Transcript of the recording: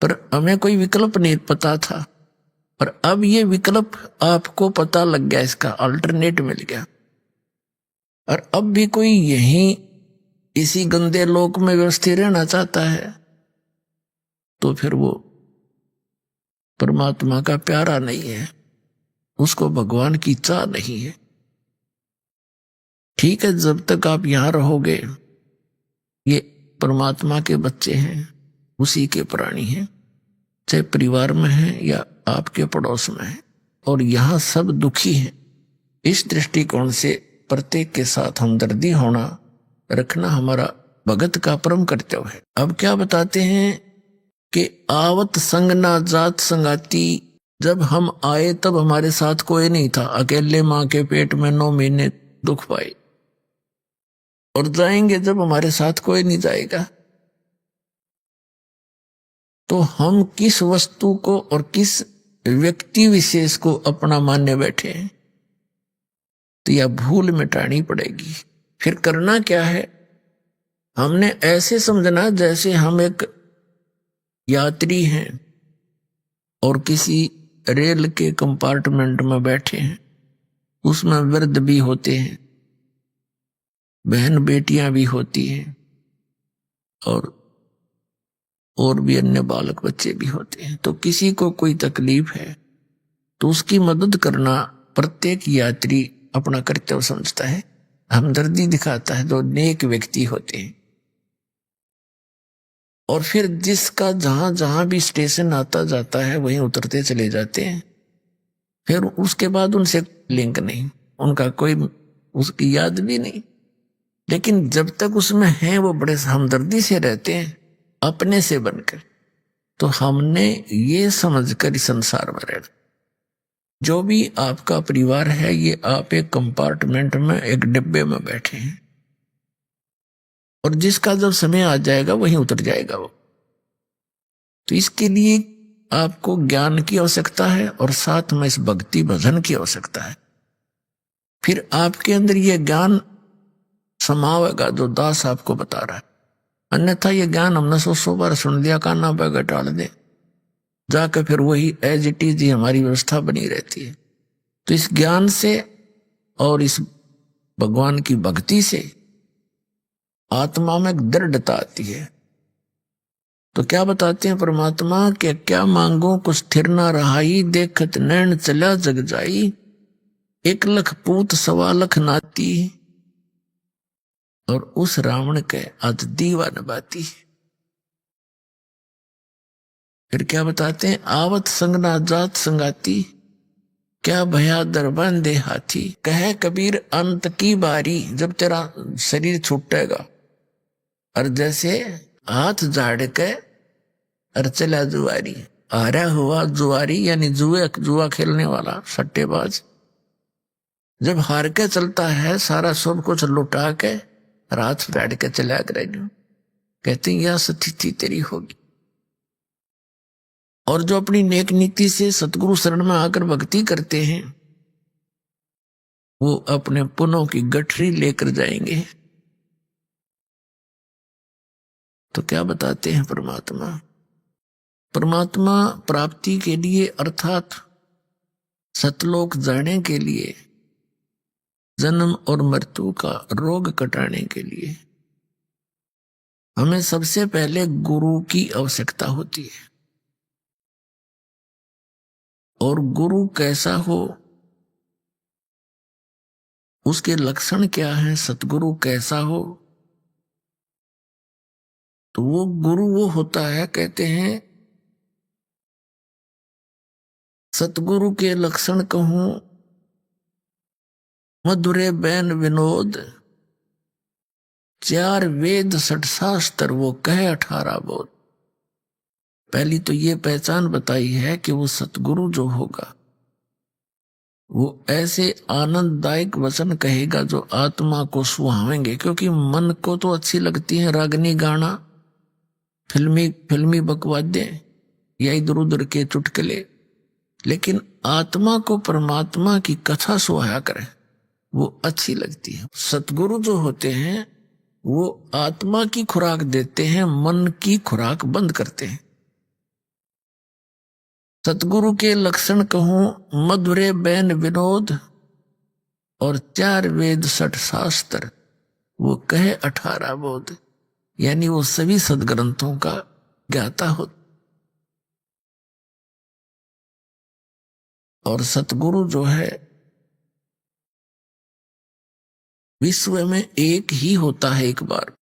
पर हमें कोई विकल्प नहीं पता था। पर अब ये विकल्प आपको पता लग गया, इसका अल्टरनेट मिल गया। और अब भी कोई यहीं इसी गंदे लोक में व्यवस्थित रहना चाहता है तो फिर वो परमात्मा का प्यारा नहीं है, उसको भगवान की चाह नहीं है। ठीक है, जब तक आप यहां रहोगे, ये परमात्मा के बच्चे हैं, उसी के प्राणी हैं, चाहे परिवार में हैं या आपके पड़ोस में हैं, और यहां सब दुखी हैं। इस दृष्टिकोण से प्रत्येक के साथ हमदर्दी होना रखना हमारा भगत का परम कर्तव्य है। अब क्या बताते हैं कि आवत संग ना जात संगाती, जब हम आए तब हमारे साथ कोई नहीं था, अकेले मां के पेट में 9 महीने दुख पाए, और जाएंगे जब हमारे साथ कोई नहीं जाएगा। तो हम किस वस्तु को और किस व्यक्ति विशेष को अपना मानने बैठे हैं, तो यह भूल मिटानी पड़ेगी। फिर करना क्या है, हमने ऐसे समझना जैसे हम एक यात्री हैं और किसी रेल के कंपार्टमेंट में बैठे हैं। उसमें वृद्ध भी होते हैं, बहन बेटियां भी होती हैं, और भी अन्य बालक बच्चे भी होते हैं। तो किसी को कोई तकलीफ है तो उसकी मदद करना प्रत्येक यात्री अपना कर्तव्य समझता है, हमदर्दी दिखाता है, जो नेक व्यक्ति होते हैं। और फिर जिसका जहां जहां भी स्टेशन आता जाता है वहीं उतरते चले जाते हैं। फिर उसके बाद उनसे लिंक नहीं, उनका कोई उसकी याद भी नहीं, लेकिन जब तक उसमें है वो बड़े हमदर्दी से रहते हैं, अपने से बनकर। तो हमने ये समझकर इस संसार में रहना, जो भी आपका परिवार है, ये आप एक कंपार्टमेंट में, एक डिब्बे में बैठे हैं, और जिसका जब समय आ जाएगा वहीं उतर जाएगा वो। तो इसके लिए आपको ज्ञान की आवश्यकता है और साथ में इस भक्ति भजन की आवश्यकता है। फिर आपके अंदर ये ज्ञान समावेगा जो दास आपको बता रहा है। अन्यथा ये ज्ञान हमने 100 बार सुन लिया, काना पे टाल दे, जाकर फिर वही एज इट इज ही हमारी व्यवस्था बनी रहती है। तो इस ज्ञान से और इस भगवान की भक्ति से आत्मा में एक दृढ़ता आती है। तो क्या बताते हैं परमात्मा के, क्या मांगो कुछ स्थिर ना रहाई, देखत नैन चला जग जाई, 1 लाख पूत 1.25 लाख नाती, और उस रावण के आज दीवा नबाती। फिर क्या बताते हैं, आवत संग ना जात संगाती, क्या भया दरबान दे हाथी, कहे कबीर अंत की बारी, जब तेरा शरीर छूटेगा और जैसे हाथ झाड़ के और चला जुआरी, हारा हुआ जुआरी यानी जुआ खेलने वाला सट्टेबाज, जब हार के चलता है सारा सब कुछ लुटा के रात बैठ के चला कर, कहते हैं यह स्थिति तेरी होगी। और जो अपनी नेक नीति से सतगुरु शरण में आकर भक्ति करते हैं, वो अपने पुनों की गठरी लेकर जाएंगे। तो क्या बताते हैं परमात्मा, परमात्मा प्राप्ति के लिए अर्थात सतलोक जाने के लिए, जन्म और मृत्यु का रोग कटाने के लिए हमें सबसे पहले गुरु की आवश्यकता होती है। और गुरु कैसा हो, उसके लक्षण क्या हैं, सतगुरु कैसा हो, तो वो गुरु वो होता है, कहते हैं सतगुरु के लक्षण कहूं, मधुरे बैन विनोद, 4 वेद 6 शास्त्र वो कहे 18 बोध। पहली तो ये पहचान बताई है कि वो सतगुरु जो होगा वो ऐसे आनंददायक वचन कहेगा जो आत्मा को सुहावेंगे। क्योंकि मन को तो अच्छी लगती है रागनी गाना, फिल्मी बकवाद्य या इधर उधर के चुटकुले, लेकिन आत्मा को परमात्मा की कथा सुहाया करे वो अच्छी लगती है। सतगुरु जो होते हैं वो आत्मा की खुराक देते हैं, मन की खुराक बंद करते हैं। सतगुरु के लक्षण कहूं, मधुरे बैन विनोद और 4 वेद 60 शास्त्र, वो कहे 18 बोध। यानी वो सभी सदग्रंथों का ज्ञाता हो। और सतगुरु जो है विश्व में एक ही होता है, एक बार।